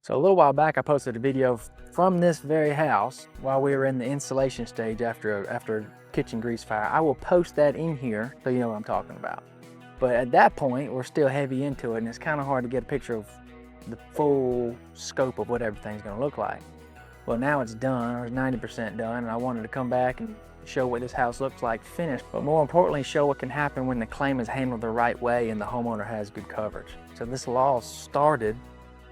So a little while back, I posted a video from this very house while we were in the installation stage after a kitchen grease fire. I will post that in here so you know what I'm talking about. But at that point, we're still heavy into it, and it's kind of hard to get a picture of the full scope of what everything's going to look like. Well, now it's done, or it's 90% done, and I wanted to come back and show what this house looks like finished, but more importantly, show what can happen when the claim is handled the right way and the homeowner has good coverage. So this all started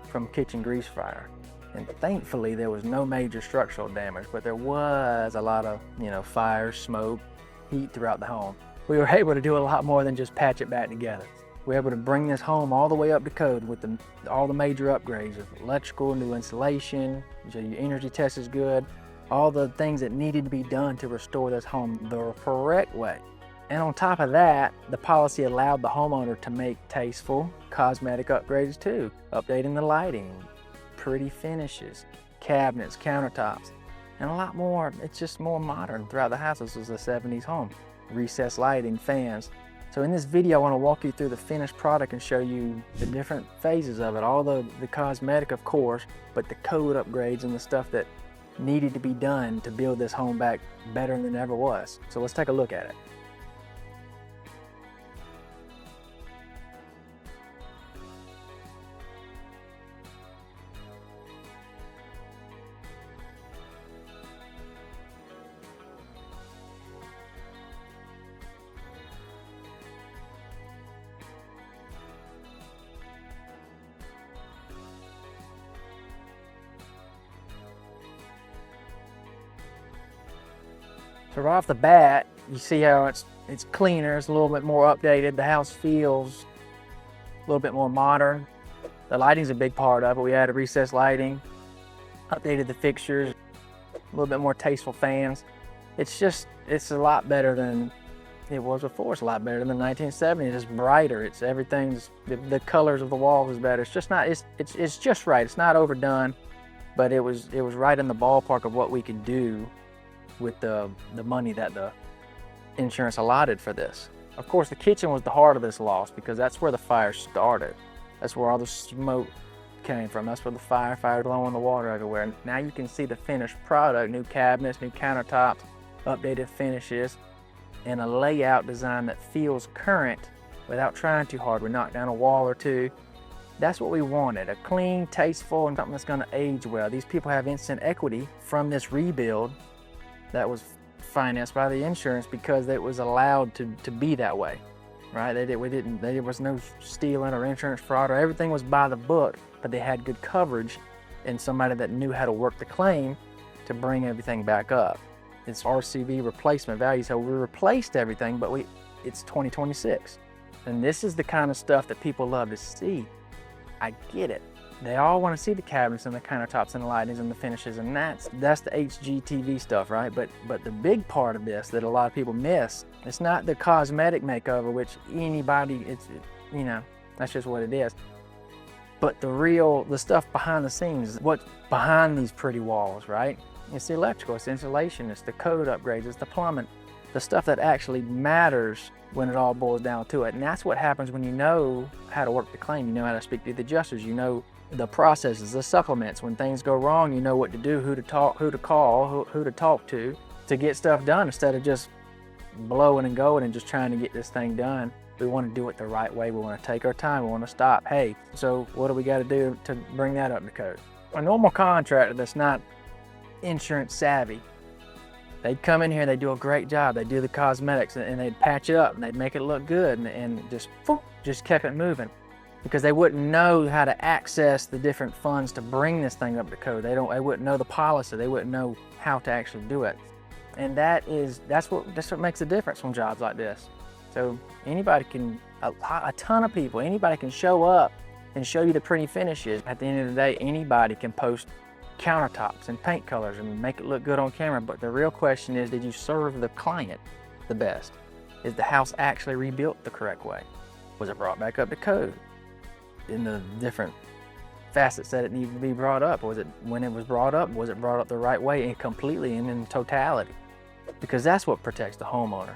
from kitchen grease fire, and thankfully there was no major structural damage, but there was a lot of fire, smoke, heat throughout the home. We were able to do a lot more than just patch it back together. We were able to bring this home all the way up to code with all the major upgrades of electrical, new insulation, your energy test is good, all the things that needed to be done to restore this home the correct way. And on top of that, the policy allowed the homeowner to make tasteful cosmetic upgrades too, updating the lighting, pretty finishes, cabinets, countertops, and a lot more. It's just more modern throughout the house. This was a 70s home. Recessed lighting, fans. So in this video, I want to walk you through the finished product and show you the different phases of it, all the cosmetic, of course, but the code upgrades and the stuff that needed to be done to build this home back better than it ever was. So let's take a look at it. So right off the bat, you see how it's cleaner, it's a little bit more updated. The house feels a little bit more modern. The lighting's a big part of it. We added recessed lighting, updated the fixtures, a little bit more tasteful fans. It's a lot better than it was before. It's a lot better than the 1970s. It's brighter. The colors of the walls is better. It's just right. It's not overdone, but it was right in the ballpark of what we could do with the money that the insurance allotted for this. Of course, the kitchen was the heart of this loss because that's where the fire started. That's where all the smoke came from. That's where the fire blowing the water everywhere. And now you can see the finished product, new cabinets, new countertops, updated finishes, and a layout design that feels current without trying too hard. We knocked down a wall or two. That's what we wanted, a clean, tasteful, and something that's gonna age well. These people have instant equity from this rebuild that was financed by the insurance because it was allowed to be that way, right? There was no stealing or insurance fraud, or everything was by the book, but they had good coverage and somebody that knew how to work the claim to bring everything back up. It's RCV replacement value, so we replaced everything, but it's 2026. And this is the kind of stuff that people love to see. I get it. They all want to see the cabinets and the countertops and the lightings and the finishes, and that's the HGTV stuff, right? But the big part of this that a lot of people miss, it's not the cosmetic makeover, which that's just what it is. But the stuff behind the scenes, what's behind these pretty walls, right? It's the electrical, it's the insulation, it's the code upgrades, it's the plumbing, the stuff that actually matters when it all boils down to it. And that's what happens when you know how to work the claim, you know how to speak to the adjusters, you know the processes, the supplements. When things go wrong, you know what to do, who to call, who to talk to get stuff done instead of just blowing and going and just trying to get this thing done. We want to do it the right way. We want to take our time. We want to stop. Hey, so what do we got to do to bring that up to code? A normal contractor that's not insurance savvy, they'd come in here, they do a great job. They do the cosmetics and they'd patch it up and they'd make it look good and just kept it moving, because they wouldn't know how to access the different funds to bring this thing up to code. They wouldn't know the policy. They wouldn't know how to actually do it. And that's what makes a difference on jobs like this. So anybody a ton of people, anybody can show up and show you the pretty finishes. At the end of the day, anybody can post countertops and paint colors and make it look good on camera. But the real question is, did you serve the client the best? Is the house actually rebuilt the correct way? Was it brought back up to code in the different facets that it needed to be brought up? Was it, when it was brought up the right way and completely and in totality? Because that's what protects the homeowner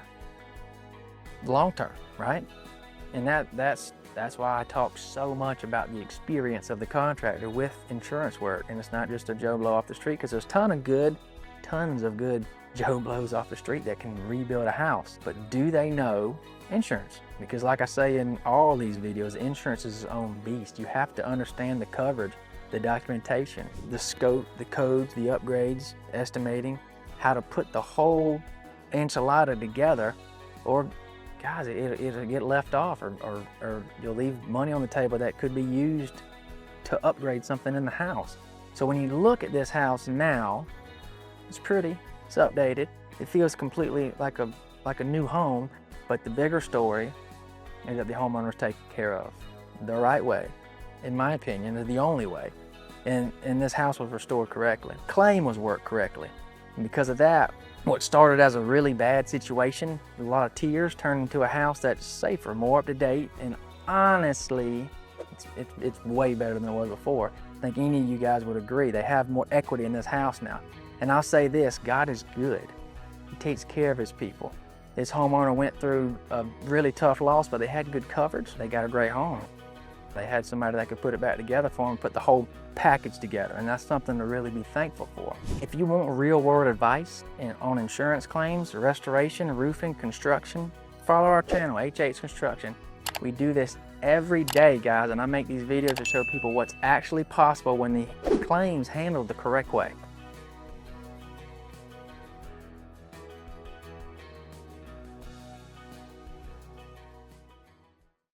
long term, right? And that's That's why I talk so much about the experience of the contractor with insurance work. And it's not just a Joe Blow off the street, because there's tons of good Joe Blows off the street that can rebuild a house. But do they know insurance? Because like I say in all these videos, insurance is its own beast. You have to understand the coverage, the documentation, the scope, the codes, the upgrades, estimating, how to put the whole enchilada together, or guys, it'll get left off, or you'll leave money on the table that could be used to upgrade something in the house. So when you look at this house now, it's pretty, it's updated, it feels completely like a new home, but the bigger story is that the homeowner's taken care of the right way, in my opinion, is the only way. And this house was restored correctly. Claim was worked correctly. And because of that, what started as a really bad situation, a lot of tears, turned into a house that's safer, more up to date, and honestly, it's way better than it was before. I think any of you guys would agree. They have more equity in this house now. And I'll say this, God is good. He takes care of his people. This homeowner went through a really tough loss, but they had good coverage. They got a great home. They had somebody that could put it back together for them, put the whole package together, and that's something to really be thankful for. If you want real world advice on insurance claims, restoration, roofing, construction, follow our channel, HH Construction. We do this every day, guys, and I make these videos to show people what's actually possible when the claims handled the correct way.